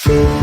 Hello.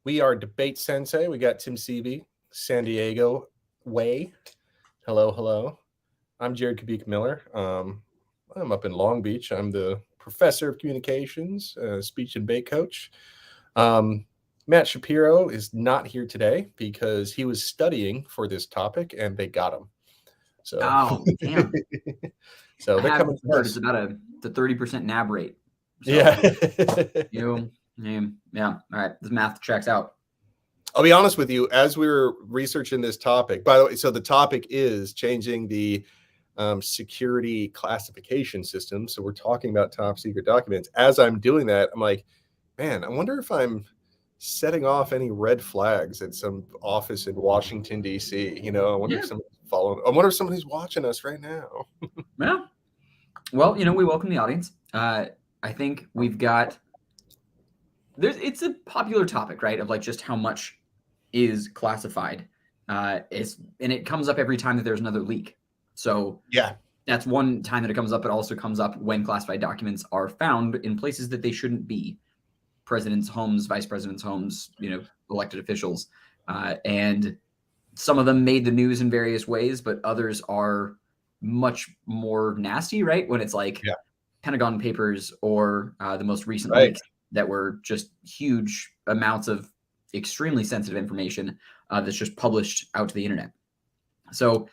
We are DebateSensei. We got Tim Seavey, San Diego way. Hello. I'm Jared Kubik Miller. I'm up in Long Beach. I'm the professor of communications, speech and debate coach. Matt Shapiro is not here today because he was studying for this topic and they got him. So, damn. So they're coming to us. It's about the 30% nab rate. So, yeah. All right. This math checks out. I'll be honest with you, as we were researching this topic, by the way, so the topic is changing the security classification system. So we're talking about top secret documents. As I'm doing that, I'm like, man, I wonder if I'm setting off any red flags at some office in Washington, D.C. I wonder if somebody's following. I wonder if somebody's watching us right now. Yeah. Well, we welcome the audience. I think we've got... It's a popular topic, right? Of like just how much is classified. And it comes up every time that there's another leak. So yeah, that's one time that it comes up. It also comes up when classified documents are found in places that they shouldn't be. Presidents' homes, vice presidents' homes, elected officials. And some of them made the news in various ways, but others are much more nasty, right? When it's like Pentagon Papers or the most recent leaks that were just huge amounts of extremely sensitive information that's just published out to the internet. So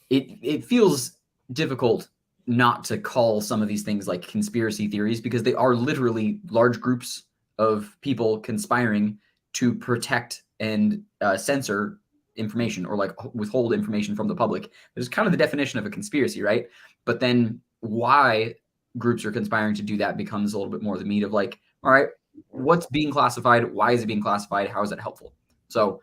it feels difficult not to call some of these things like conspiracy theories because they are literally large groups of people conspiring to protect and censor information or like withhold information from the public. There's kind of the definition of a conspiracy, right? But then why groups are conspiring to do that becomes a little bit more the meat of like, all right, what's being classified? Why is it being classified? How is it helpful? So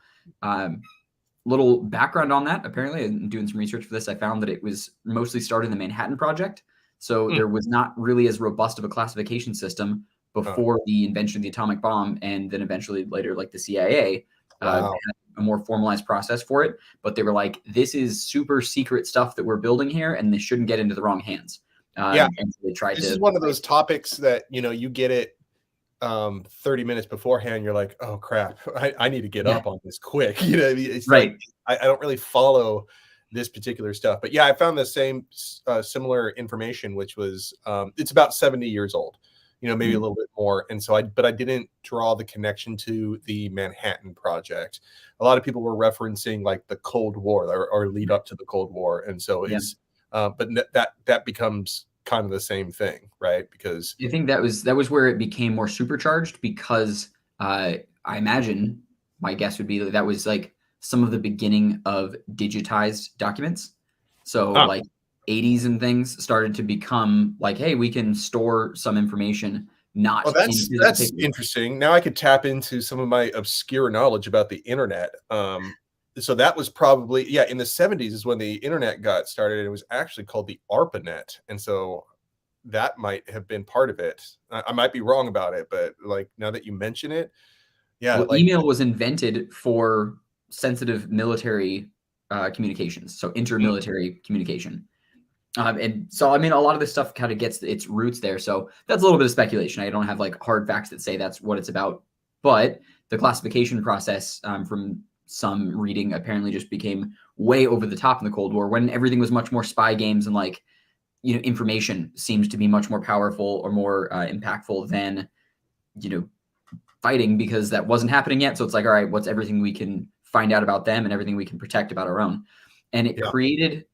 little background on that. Apparently, in doing some research for this, I found that it was mostly started in the Manhattan Project. So there was not really as robust of a classification system before the invention of the atomic bomb. And then eventually later, like the CIA had a more formalized process for it. But they were like, this is super secret stuff that we're building here, and this shouldn't get into the wrong hands. And so they tried this is one of those topics that, you get it 30 minutes beforehand, you're like, oh crap, I need to get up on this quick. It's right. Like, I don't really follow this particular stuff, but I found the same similar information, which was it's about 70 years old, maybe a little bit more. And so but I didn't draw the connection to the Manhattan Project. A lot of people were referencing like the Cold War or lead up to the Cold War. And so it's but that becomes kind of the same thing, right? Because I think that was where it became more supercharged because I imagine my guess would be that was like some of the beginning of digitized documents. So like 80s and things started to become like, hey, we can store some information. Not that's interesting. Now I could tap into some of my obscure knowledge about the internet. So that was probably, in the 70s is when the internet got started. And it was actually called the ARPANET. And so that might have been part of it. I might be wrong about it, but like now that you mention it, email was invented for sensitive military communications. So intermilitary communication. And so, I mean, a lot of this stuff kind of gets its roots there. So that's a little bit of speculation. I don't have like hard facts that say that's what it's about. But the classification process from some reading apparently just became way over the top in the Cold War when everything was much more spy games and like, information seems to be much more powerful or more impactful than, fighting because that wasn't happening yet. So it's like, all right, what's everything we can find out about them and everything we can protect about our own? And it created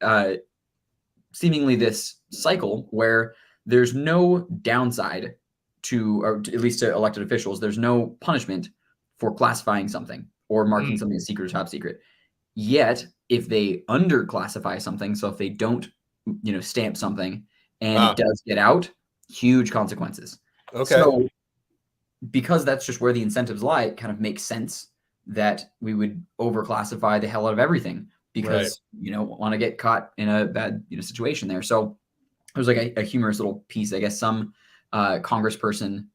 seemingly this cycle where there's no downside to, or at least to elected officials, there's no punishment for classifying something or marking something as secret or top secret. Yet, if they underclassify something, so if they don't, stamp something and it does get out, huge consequences. Okay. So because that's just where the incentives lie, it kind of makes sense that we would overclassify the hell out of everything because want to get caught in a bad situation there. So there's like a humorous little piece. I guess some congressperson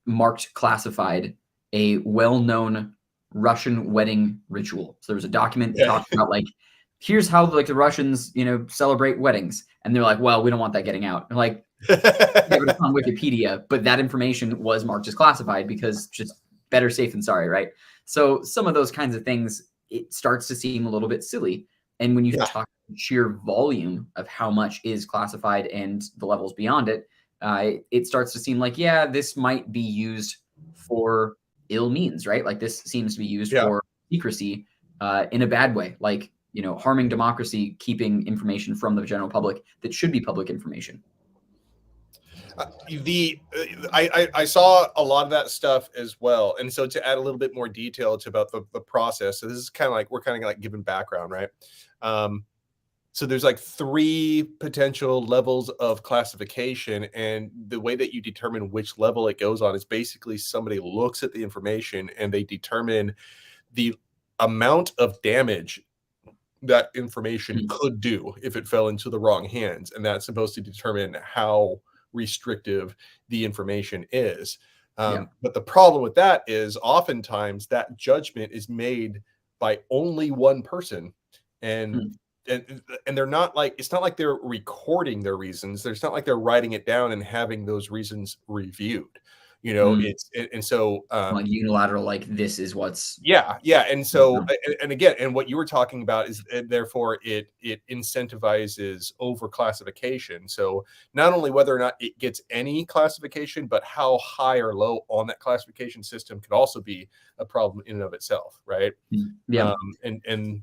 marked classified a well-known Russian wedding ritual. So there was a document that talked about like, here's how like the Russians, celebrate weddings. And they're like, well, we don't want that getting out. And like, it's on Wikipedia, but that information was marked as classified because just better safe than sorry, right? So some of those kinds of things, it starts to seem a little bit silly. And when you talk sheer volume of how much is classified and the levels beyond it, it starts to seem like, yeah, this might be used for ill means, right? Like this seems to be used for secrecy in a bad way, like, harming democracy, keeping information from the general public that should be public information. I saw a lot of that stuff as well. And so to add a little bit more detail to about the process, so this is kind of like, we're kind of like giving background, right? So there's like 3 potential levels of classification, and the way that you determine which level it goes on is basically somebody looks at the information and they determine the amount of damage that information could do if it fell into the wrong hands. And that's supposed to determine how restrictive the information is. But the problem with that is oftentimes that judgment is made by only one person. And they're not like, it's not like they're recording their reasons. It's not like they're writing it down and having those reasons reviewed. And so like unilateral, like this is what's and so and again, and what you were talking about is therefore it incentivizes overclassification. So not only whether or not it gets any classification, but how high or low on that classification system could also be a problem in and of itself, right? And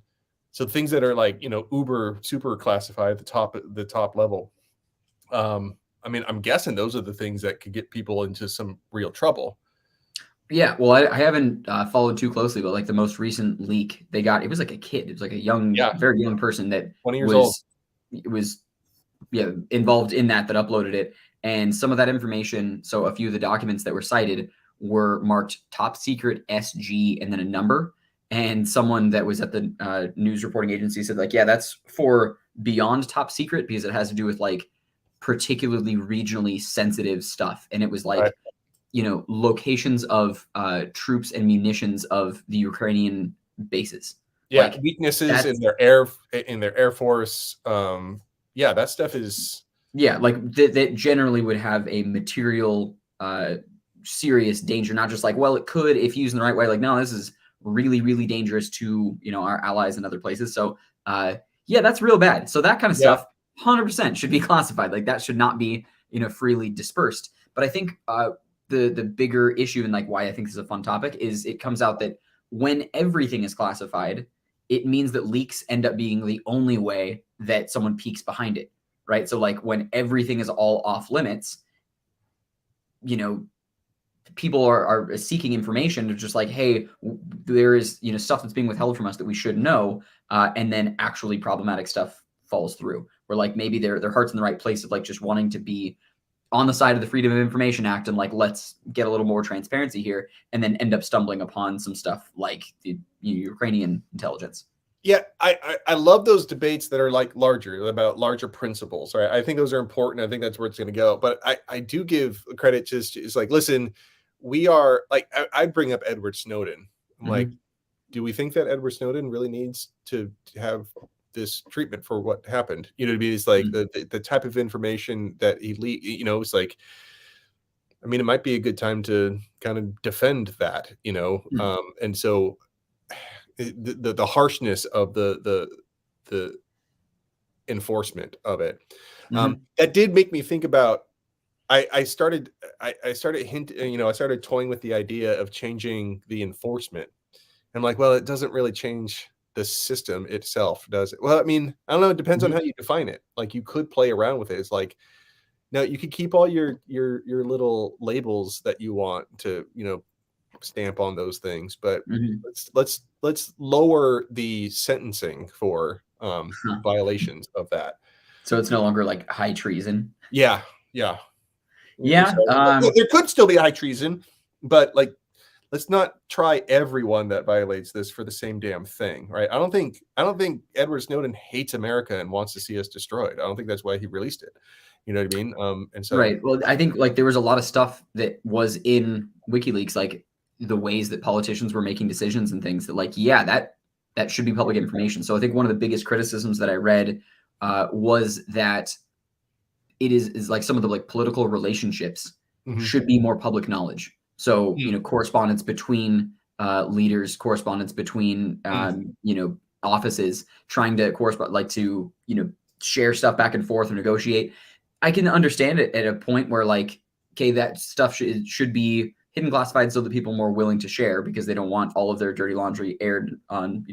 so things that are like uber super classified at the top level, I mean, I'm guessing those are the things that could get people into some real trouble. Yeah, well, I haven't followed too closely, but like the most recent leak they got, it was like a kid. It was like a young, very young person that 20 years old. Was involved in that uploaded it. And some of that information, so a few of the documents that were cited were marked top secret SG and then a number. And someone that was at the news reporting agency said like, yeah, that's for beyond top secret because it has to do with like particularly regionally sensitive stuff. And it was like, locations of troops and munitions of the Ukrainian bases. Like weaknesses in their air force. That stuff is like that generally would have a material serious danger, not just like, well, it could if used in the right way. Like, no, this is really, really dangerous to our allies and other places. So that's real bad. So that kind of stuff 100% should be classified. Like that should not be freely dispersed. But I think the bigger issue and like why I think this is a fun topic is it comes out that when everything is classified, it means that leaks end up being the only way that someone peeks behind it, right? So like when everything is all off limits, people are seeking information. They're just like, hey, there is stuff that's being withheld from us that we should know, and then actually problematic stuff falls through. Where like maybe their heart's in the right place of like just wanting to be on the side of the Freedom of Information Act and like, let's get a little more transparency here, and then end up stumbling upon some stuff like the Ukrainian intelligence. Yeah, I love those debates that are like about larger principles, right? I think those are important. I think that's where it's going to go. But I do give credit just it's like, listen, we are like, I bring up Edward Snowden. I'm like, do we think that Edward Snowden really needs to have this treatment for what happened? You know what I mean? It's like the type of information that he leaked, it's like, I mean, it might be a good time to kind of defend that, and so the harshness of the enforcement of it, that did make me think about, I started hinting, I started toying with the idea of changing the enforcement. I'm like, well, it doesn't really change the system itself does it. Well, I mean, I don't know. It depends on how you define it. Like, you could play around with it. It's like, no, you could keep all your little labels that you want to, stamp on those things, but let's lower the sentencing for violations of that. So it's no longer like high treason. Yeah. Yeah. So, there could still be high treason, but like, let's not try everyone that violates this for the same damn thing, right? I don't think Edward Snowden hates America and wants to see us destroyed. I don't think that's why he released it. You know what I mean? And so, right. Well, I think like there was a lot of stuff that was in WikiLeaks, like the ways that politicians were making decisions and things that, like, yeah, that should be public information. So I think one of the biggest criticisms that I read was that it is like some of the like political relationships should be more public knowledge. So, correspondence between leaders, correspondence between, offices, trying to correspond, like to, share stuff back and forth or negotiate. I can understand it at a point where, like, okay, that stuff should be hidden classified so that people are more willing to share because they don't want all of their dirty laundry aired on,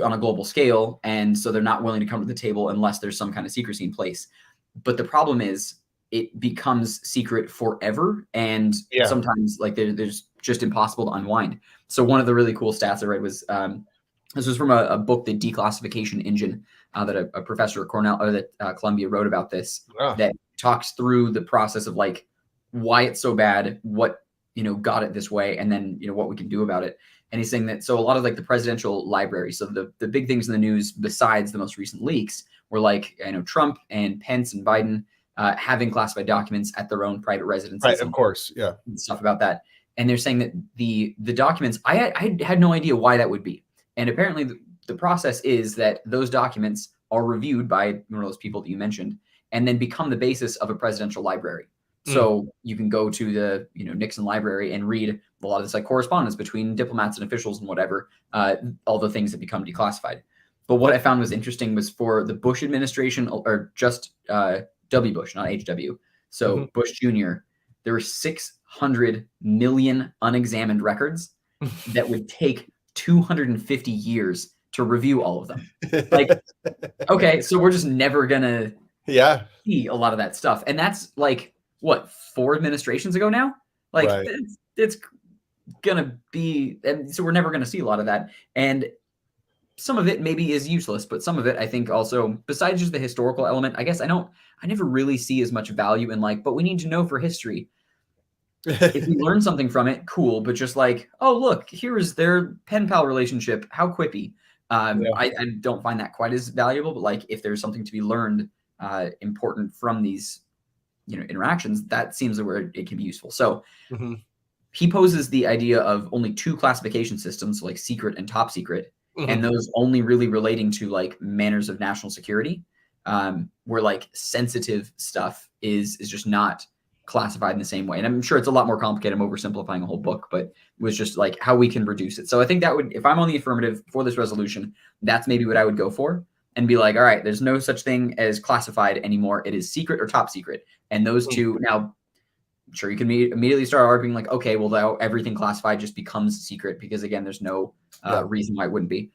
on a global scale. And so they're not willing to come to the table unless there's some kind of secrecy in place. But the problem is it becomes secret forever. And sometimes like there's just impossible to unwind. So one of the really cool stats I read was, this was from a book, The Declassification Engine, that a professor at Cornell or that Columbia wrote about this, that talks through the process of like why it's so bad, what, got it this way, and then, what we can do about it. And he's saying that, so a lot of like the presidential library, so the big things in the news besides the most recent leaks were like, Trump and Pence and Biden having classified documents at their own private residences. Right, of course, yeah. And stuff about that. And they're saying that the documents, I had no idea why that would be. And apparently the process is that those documents are reviewed by one of those people that you mentioned and then become the basis of a presidential library. So you can go to the, Nixon library and read a lot of this like correspondence between diplomats and officials and whatever, all the things that become declassified. But what I found was interesting was for the Bush administration, or just W. Bush, not HW. So Bush Jr., there were 600 million unexamined records that would take 250 years to review all of them. Like, okay, so we're just never gonna see a lot of that stuff. And that's like, what, 4 administrations ago now? Like, it's gonna be, and so we're never gonna see a lot of that. And some of it maybe is useless, but some of it I think also, besides just the historical element, I guess I never really see as much value in like, but we need to know for history. If we learn something from it, cool. But just like, oh, look, here's their pen pal relationship. How quippy. I don't find that quite as valuable, but like if there's something to be learned important from these, interactions, that seems where it can be useful. So he poses the idea of only 2 classification systems, like secret and top secret, and those only really relating to like manners of national security, where like sensitive stuff is just not classified in the same way. And I'm sure it's a lot more complicated. I'm oversimplifying a whole book, but it was just like how we can reduce it. So I think that would, if I'm on the affirmative for this resolution, that's maybe what I would go for and be like, all right, there's no such thing as classified anymore. It is secret or top secret. And those two, now, I'm sure you can immediately start arguing like, okay, well, now everything classified just becomes secret because again, there's no reason why it wouldn't be.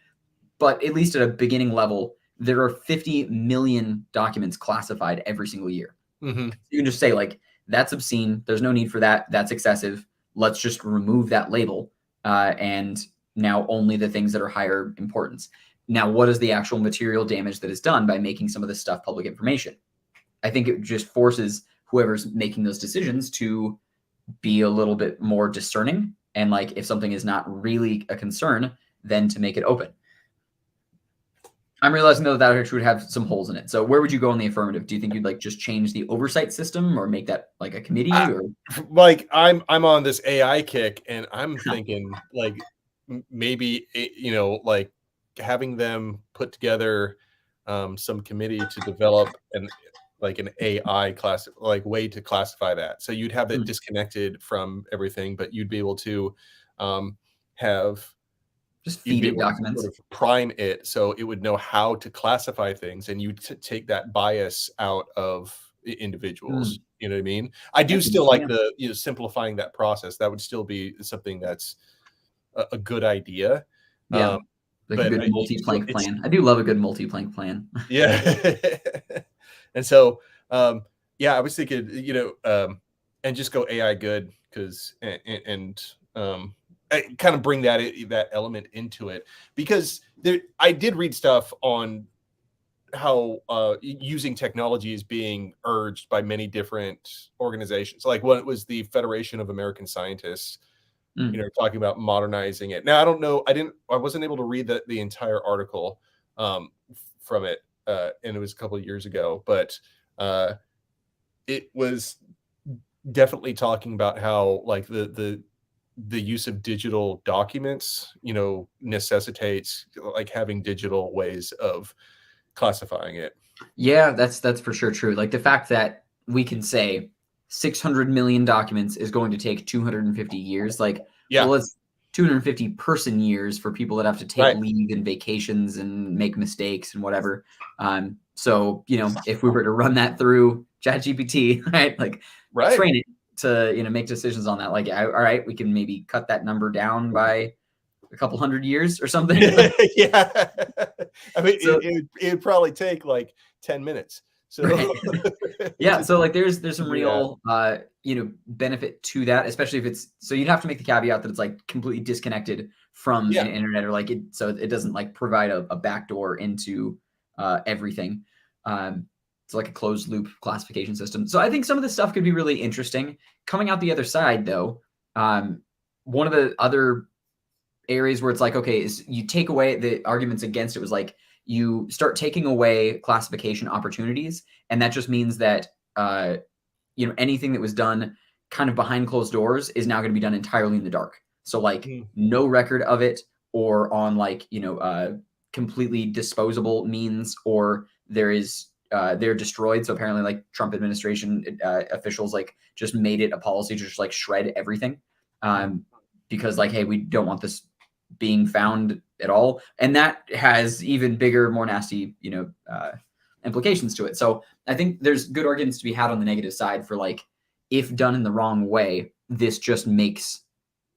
But at least at a beginning level, there are 50 million documents classified every single year. You can just say like, that's obscene. There's no need for that. That's excessive. Let's just remove that label. And now only the things that are higher importance. Now, what is the actual material damage that is done by making some of this stuff public information? I think it just forces whoever's making those decisions to be a little bit more discerning. And like, if something is not really a concern, then to make it open. I'm realizing though that actually would have some holes in it. So where would you go in the affirmative? Do you think you'd like just change the oversight system or make that like a committee? Or like I'm on this AI kick and I'm thinking like maybe like having them put together some committee to develop an AI class, like way to classify that. So you'd have it disconnected from everything, but you'd be able to have just feed it documents, sort of prime it so it would know how to classify things, and you take that bias out of individuals. You know what I mean? I do still like the simplifying that process. That would still be something that's a good idea. Like a good multi-plank plan. I do love a good multi-plank plan. Yeah. And so, yeah, I was thinking, and just go AI good, because I kind of bring that element into it, because I did read stuff on how using technology is being urged by many different organizations. Like, when it was the Federation of American Scientists, talking about modernizing it. Now, I don't know. I wasn't able to read the entire article from it, and it was a couple of years ago, but it was definitely talking about how, like, the use of digital documents, necessitates, like, having digital ways of classifying it. Yeah, that's for sure true. Like the fact that we can say 600 million documents is going to take 250 years. Like, well, it's 250 person years for people that have to take leave and vacations and make mistakes and whatever. So, if we were to run that through ChatGPT, right, like train it to, make decisions on that, like, all right, we can maybe cut that number down by a couple hundred years or something. Yeah. I mean, so, it'd probably take like 10 minutes. So yeah, so like there's some real benefit to that, especially if it's, so you'd have to make the caveat that it's like completely disconnected from an internet, or like so it doesn't like provide a backdoor into everything. It's like a closed loop classification system. So I think some of this stuff could be really interesting. Coming out the other side though, one of the other areas where it's like, okay, is you take away the arguments against it was like, you start taking away classification opportunities. And that just means that, anything that was done kind of behind closed doors is now going to be done entirely in the dark. So like no record of it, or on like, completely disposable means, or they're destroyed. So apparently like Trump administration officials like just made it a policy to just like shred everything. Because like, hey, we don't want this being found at all. And that has even bigger, more nasty, implications to it. So I think there's good arguments to be had on the negative side for like, if done in the wrong way, this just makes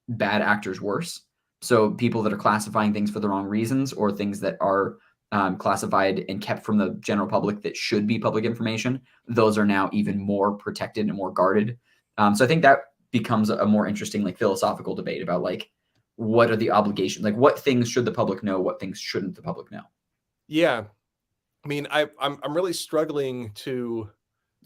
bad actors worse. So people that are classifying things for the wrong reasons, or things that are classified and kept from the general public that should be public information, those are now even more protected and more guarded. So I think that becomes a more interesting like philosophical debate about like, what are the obligations? Like, what things should the public know? What things shouldn't the public know? Yeah. I mean, I'm really struggling to,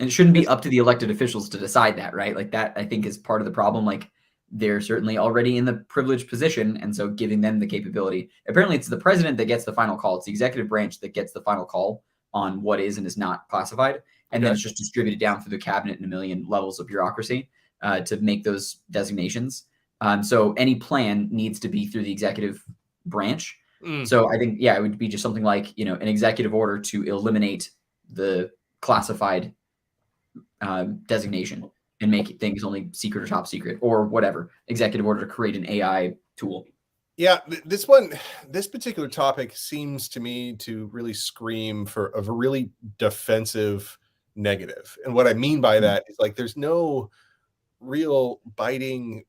and it shouldn't be up to the elected officials to decide that, right? Like that, I think, is part of the problem. Like they're certainly already in the privileged position. And so giving them the capability, apparently it's the president that gets the final call. It's the executive branch that gets the final call on what is and is not classified. And then it's just distributed down through the cabinet in a million levels of bureaucracy to make those designations. So any plan needs to be through the executive branch. So I think, it would be just something like, an executive order to eliminate the classified designation and make things only secret or top secret or whatever. Executive order to create an AI tool. Yeah, this particular topic seems to me to really scream for a really defensive negative. And what I mean by that is like, there's no real biting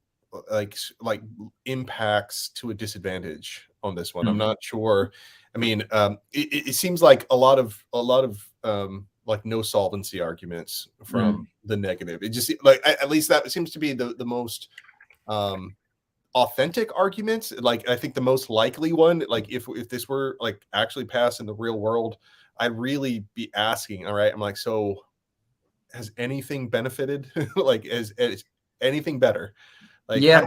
like impacts to a disadvantage on this one. I'm not sure. I mean, it seems like a lot of like no solvency arguments from the negative. It just like, at least that seems to be the most authentic arguments. Like, I think the most likely one, like if this were like actually passed in the real world, I'd really be asking, all right, I'm like, so has anything benefited? Like, is anything better? Like, yeah,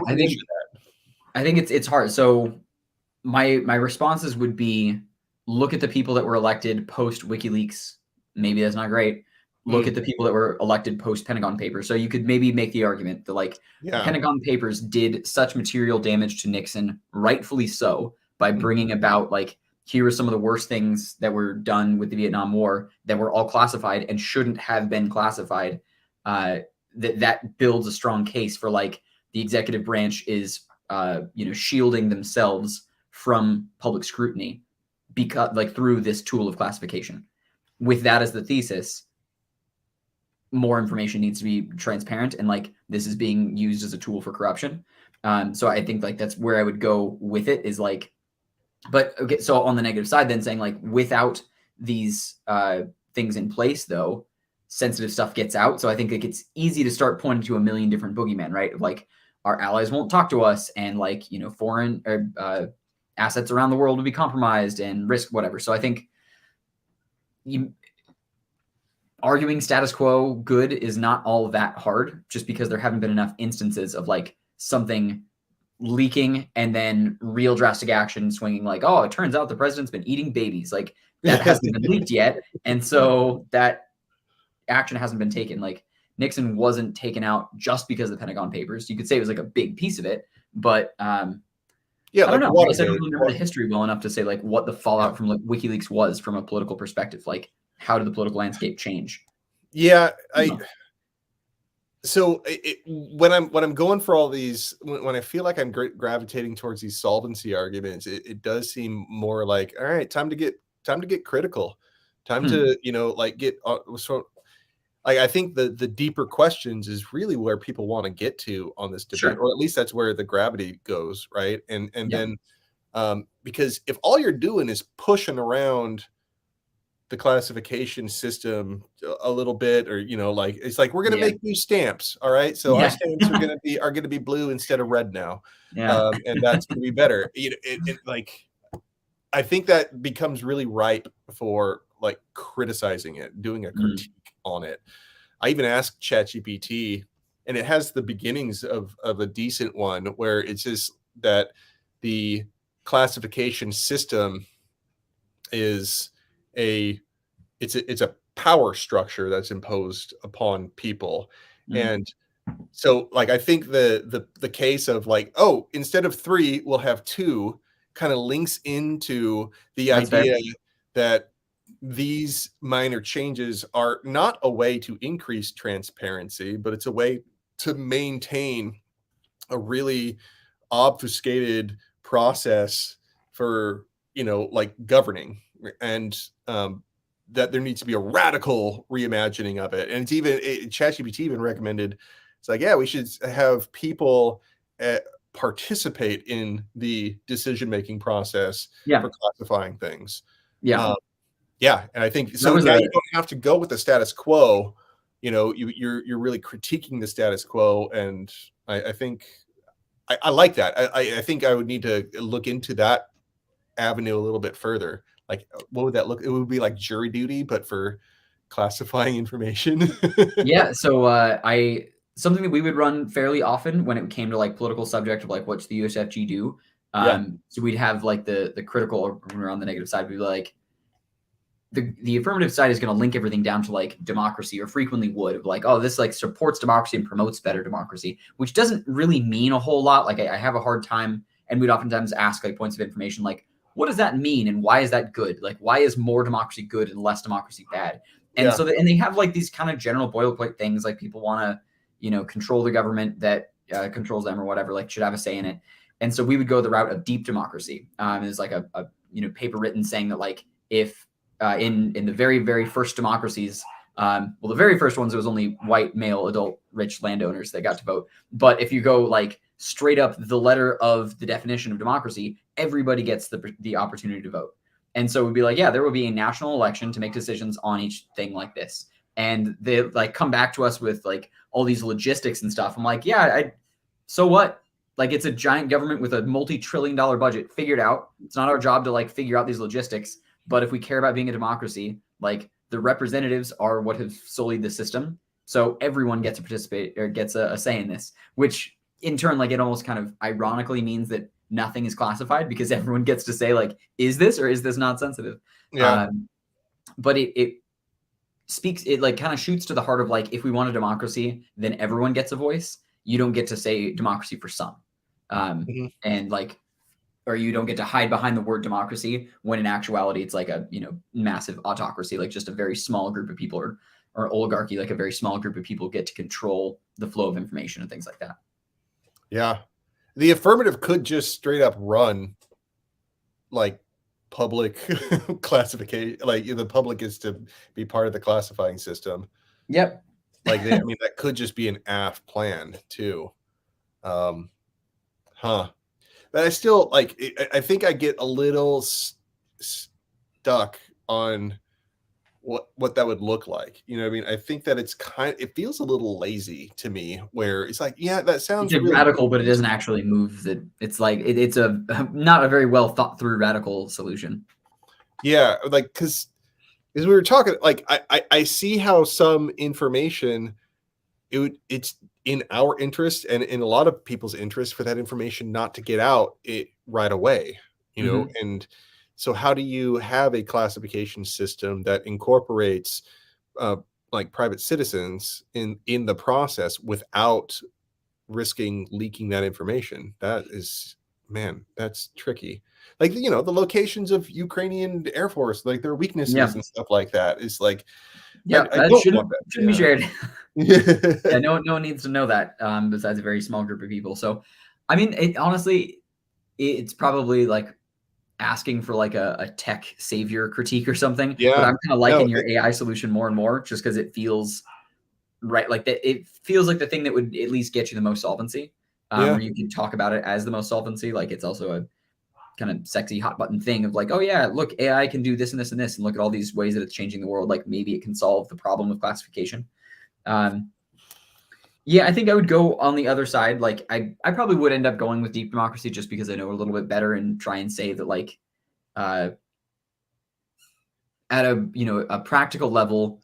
I think it's hard. So my responses would be, look at the people that were elected post WikiLeaks. Maybe that's not great. Look at the people that were elected post Pentagon Papers. So you could maybe make the argument that like Pentagon Papers did such material damage to Nixon, rightfully so, by bringing about like, here are some of the worst things that were done with the Vietnam War that were all classified and shouldn't have been classified. That builds a strong case for like, the executive branch is, shielding themselves from public scrutiny because like through this tool of classification. With that as the thesis, more information needs to be transparent, and like this is being used as a tool for corruption. So I think like that's where I would go with it, is like, But okay, so on the negative side, then saying like without these things in place, though, sensitive stuff gets out. So I think like it's easy to start pointing to a million different boogeymen, right? Like our allies won't talk to us, and like foreign assets around the world will be compromised and risk whatever. So I think arguing status quo good is not all that hard, just because there haven't been enough instances of like something leaking and then real drastic action swinging, like, oh, it turns out the president's been eating babies. Like that hasn't been leaked yet. And so that action hasn't been taken. Like Nixon wasn't taken out just because of the Pentagon Papers. You could say it was like a big piece of it, but yeah, I don't know. I guess I don't really remember the history well enough to say like what the fallout from like WikiLeaks was from a political perspective. Like how did the political landscape change? Yeah, so when I'm going for all these, when I feel like I'm gravitating towards these solvency arguments, it does seem more like, all right, time to get critical, time to like get so. Like I think the deeper questions is really where people want to get to on this debate, or at least that's where the gravity goes, right? And then because if all you're doing is pushing around the classification system a little bit, or like it's like we're going to make new stamps, all right, so our stamps are going to be blue instead of red now, and that's going to be better. Like I think that becomes really ripe for like criticizing it, doing a critique on it. I even asked ChatGPT, and it has the beginnings of a decent one where it's just that the classification system is it's a power structure that's imposed upon people. And so like I think the case of like, oh, instead of 3 we'll have 2 kind of links into the idea that these minor changes are not a way to increase transparency, but it's a way to maintain a really obfuscated process for like governing, and that there needs to be a radical reimagining of it. And it's even ChatGPT even recommended, it's like, yeah, we should have people participate in the decision-making process for classifying things. And I think so. Now you don't have to go with the status quo. You're really critiquing the status quo, and I think I like that. I think I would need to look into that avenue a little bit further. Like, what would that look? It would be like jury duty, but for classifying information. So something that we would run fairly often when it came to like political subject of like what's the USFG do. So we'd have like the critical around the negative side. We'd be like, the affirmative side is going to link everything down to like democracy, or frequently would, like, oh, this like supports democracy and promotes better democracy, which doesn't really mean a whole lot. Like I have a hard time, and we'd oftentimes ask like points of information, like, what does that mean? And why is that good? Like, why is more democracy good and less democracy bad? And so and they have like these kind of general boilerplate things, like people want to, control the government that controls them or whatever, like should have a say in it. And so we would go the route of deep democracy. There's like a paper written saying that like if in the very, very first democracies, the very first ones, it was only white, male, adult, rich landowners that got to vote. But if you go like straight up the letter of the definition of democracy, everybody gets the opportunity to vote. And so we'd be like, yeah, there will be a national election to make decisions on each thing like this. And they like come back to us with like all these logistics and stuff. I'm like, yeah, so what? Like, it's a giant government with a multi-trillion-dollar budget. Figured out. It's not our job to like figure out these logistics. But if we care about being a democracy, like the representatives are what have sullied the system. So everyone gets to participate or gets a say in this, which in turn, like it almost kind of ironically means that nothing is classified because everyone gets to say like, is this or is this not sensitive? But it speaks, it like kind of shoots to the heart of like, if we want a democracy, then everyone gets a voice. You don't get to say democracy for some. And like, or you don't get to hide behind the word democracy when in actuality it's like a massive autocracy, like just a very small group of people, or oligarchy, like a very small group of people get to control the flow of information and things like that. Yeah, the affirmative could just straight up run like public classification, like the public is to be part of the classifying system. Yep. Like I mean, that could just be an AF plan too. But I still like. I think I get a little stuck on what that would look like. You know what I mean? I think that it feels a little lazy to me, where it's like, yeah, that sounds It's really radical, but it good. doesn't actually move the. It's like it's a not a very well thought through radical solution. Yeah, like because as we were talking, like I see how some information it's in our interest and in a lot of people's interest for that information not to get out right away, you know. Mm-hmm. And so how do you have a classification system that incorporates uh, like private citizens in the process without risking leaking that information? That is, man, that's tricky. Like, you know, the locations of Ukrainian Air Force, like their weaknesses Yeah. and stuff like that is like, Yeah, I that don't shouldn't want that. be shared. Yeah, Yeah. no one needs to know that besides a very small group of people. So, I mean, honestly, it's probably like asking for like a tech savior critique or something. But Yeah. I'm kind of No, liking your AI solution more and more just because it feels right. Like that, it feels like the thing that would at least get you the most solvency, yeah. where you can talk about it as the most solvency. Like it's also a kind of sexy hot button thing of like, oh yeah, look, AI can do this and this and this, and look at all these ways that it's changing the world. Like maybe it can solve the problem of classification. Yeah, I think I would go on the other side. Like I probably would end up going with deep democracy just because I know a little bit better and try and say that like at a practical level,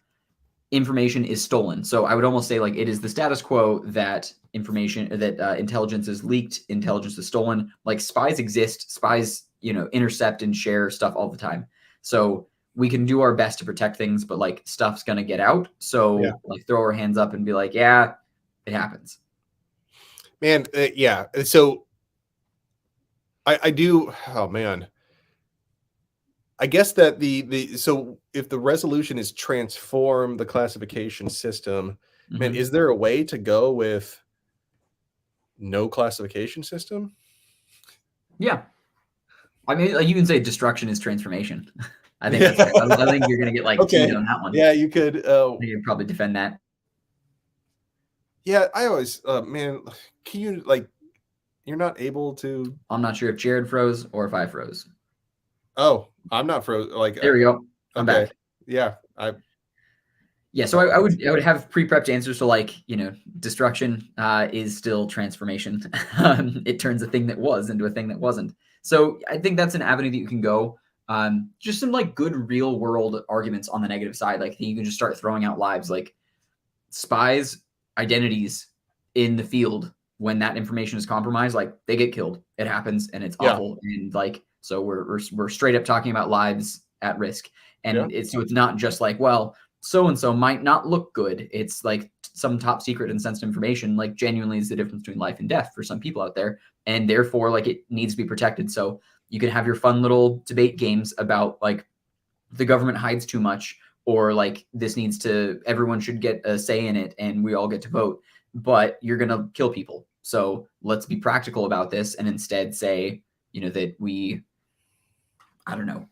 information is stolen. So I would almost say like it is the status quo that intelligence is leaked, intelligence is stolen. Like spies exist, spies intercept and share stuff all the time. So we can do our best to protect things, but like stuff's gonna get out. So like throw our hands up and be like, yeah, it happens. Man, yeah. So I do. Oh man, I guess that so if the resolution is transform the classification system, man, Mm-hmm. is there a way to go with no classification system? Yeah, I mean, like you can say destruction is transformation. I think Yeah. that's fair. I think you're gonna get like Okay. teed on that one. Yeah, you could. You could probably defend that. Yeah, I always, man, can you like, you're not able to. I'm not sure if Jared froze or if I froze. Oh, I'm not frozen. Like, There we go. I'm okay, back. yeah, Yeah, so I would have pre-prepped answers. So like destruction is still transformation. It turns a thing that was into a thing that wasn't. So I think that's an avenue that you can go. Just some like good real world arguments on the negative side. Like you can just start throwing out lives like spies identities in the field when that information is compromised. Like they get killed. It happens and it's awful. And like so we're straight up talking about lives at risk. And it's not just like, well, so and so might not look good. It's like some top secret and sensitive information, like genuinely is the difference between life and death for some people out there. And therefore, like it needs to be protected. So you can have your fun little debate games about like the government hides too much, or like this needs to, everyone should get a say in it and we all get to vote, but you're going to kill people. So let's be practical about this and instead say, that we, I don't know,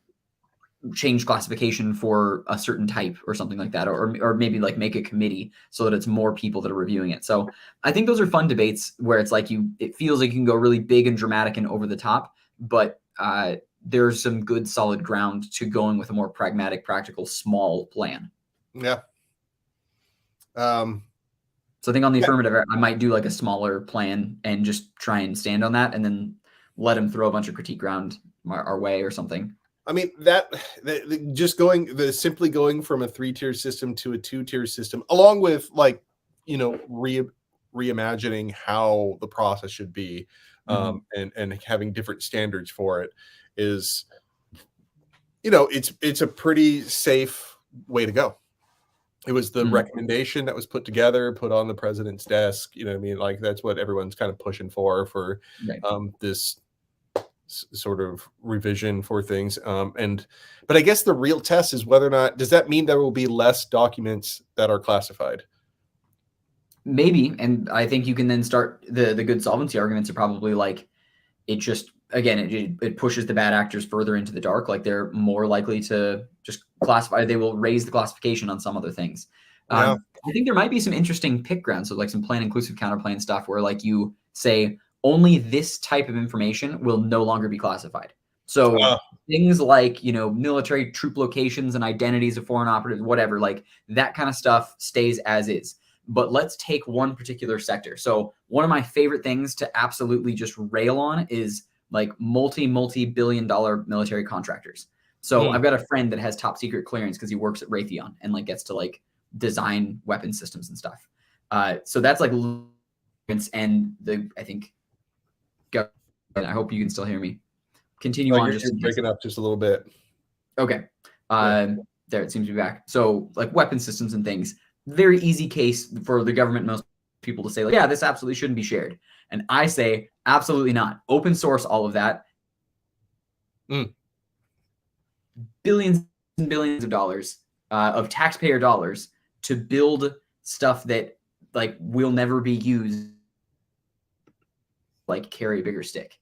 change classification for a certain type or something like that, or maybe like make a committee so that it's more people that are reviewing it. So I think those are fun debates where it's like it feels like you can go really big and dramatic and over the top, but there's some good solid ground to going with a more pragmatic, practical, small plan. Yeah. So I think on the affirmative, I might do like a smaller plan and just try and stand on that and then let him throw a bunch of critique ground our way or something. I mean, just simply going from a 3-tier system to a 2-tier system, along with like, reimagining how the process should be, and having different standards for it is, it's a pretty safe way to go. It was the recommendation that was put on the president's desk. You know what I mean? Like that's what everyone's kind of pushing for this sort of revision for things. But I guess the real test is whether or not, does that mean there will be less documents that are classified? Maybe. And I think you can then start the good solvency arguments are probably like, it just, again, it pushes the bad actors further into the dark. Like they're more likely to just classify. They will raise the classification on some other things. I think there might be some interesting pick grounds. So like some plan inclusive counterplan stuff where like you say, only this type of information will no longer be classified. So things like, military troop locations and identities of foreign operatives, whatever, like that kind of stuff stays as is. But let's take one particular sector. So one of my favorite things to absolutely just rail on is like multi-billion dollar military contractors. So I've got a friend that has top secret clearance because he works at Raytheon and like gets to like design weapon systems and stuff. So that's like, and I think, I hope you can still hear me. Continue on. You're breaking up just a little bit. Okay. There, it seems to be back. So like weapon systems and things, very easy case for the government, most people to say, like, yeah, this absolutely shouldn't be shared. And I say, absolutely not. Open source all of that. Billions and billions of dollars of taxpayer dollars to build stuff that like will never be used, like carry a bigger stick.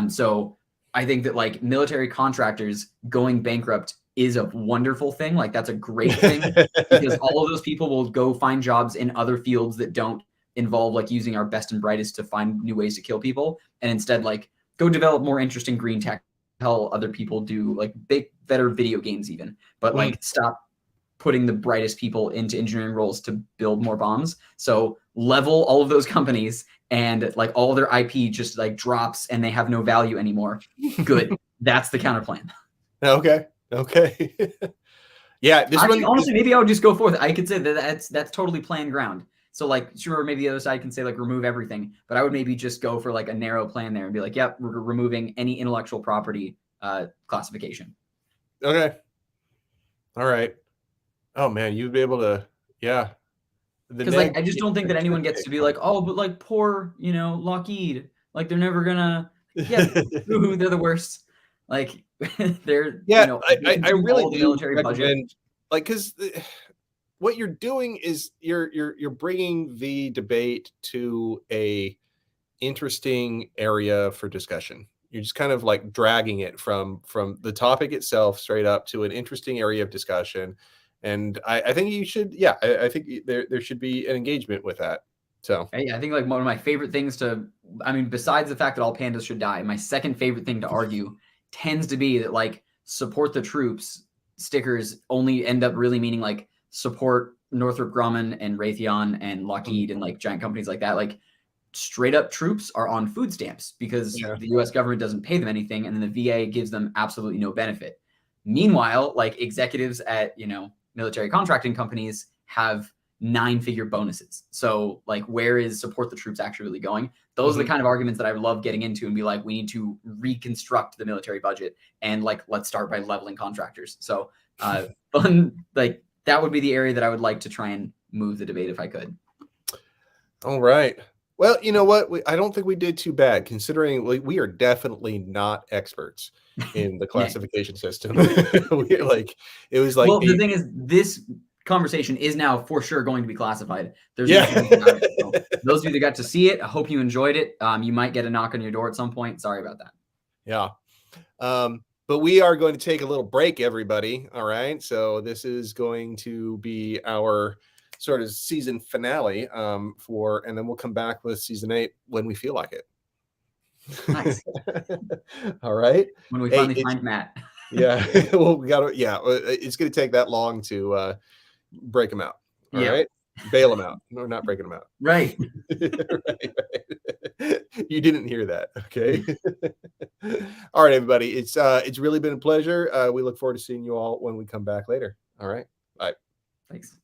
So I think that like military contractors going bankrupt is a wonderful thing. Like that's a great thing because all of those people will go find jobs in other fields that don't involve like using our best and brightest to find new ways to kill people, and instead like go develop more interesting green tech, help other people do like better video games even, but like stop putting the brightest people into engineering roles to build more bombs. So level all of those companies and like all of their IP just like drops and they have no value anymore. Good. That's the counter plan. Okay. Yeah. Honestly, maybe I would just go forth. I could say that that's totally planned ground. So like, sure, maybe the other side can say like remove everything, but I would maybe just go for like a narrow plan there and be like, yep, we're removing any intellectual property classification. Okay. All right. Oh man, you'd be able to, yeah. Because like I just don't think that anyone gets to be like, oh, but like poor, Lockheed, like they're never gonna, they're the worst. Like they're, I really all the military recommend, like, because what you're doing is you're bringing the debate to a interesting area for discussion. You're just kind of like dragging it from the topic itself straight up to an interesting area of discussion. And I think you should, I think there should be an engagement with that. So I think like one of my favorite things besides the fact that all pandas should die, my second favorite thing to argue tends to be that like support the troops stickers only end up really meaning like support Northrop Grumman and Raytheon and Lockheed and like giant companies like that. Like straight up troops are on food stamps because the US government doesn't pay them anything. And then the VA gives them absolutely no benefit. Meanwhile, like executives at, military contracting companies have 9-figure bonuses. So like, where is support the troops actually really going? Those are the kind of arguments that I love getting into and be like, we need to reconstruct the military budget and like, let's start by leveling contractors. So like that would be the area that I would like to try and move the debate if I could. All right. Well, you know what? I don't think we did too bad considering we are definitely not experts in the classification system. It was like, well, the thing is, this conversation is now for sure going to be classified. There's so those of you that got to see it, I hope you enjoyed it. You might get a knock on your door at some point. Sorry about that. Yeah. But we are going to take a little break, everybody. All right. So this is going to be our sort of season finale and then we'll come back with season 8 when we feel like it. Nice. All right. When we finally find Matt. Yeah. Well, it's going to take that long to break him out. All right. Bail him out. No, not breaking him out. Right. right. You didn't hear that. Okay. All right, everybody. It's really been a pleasure. We look forward to seeing you all when we come back later. All right. Bye. Thanks.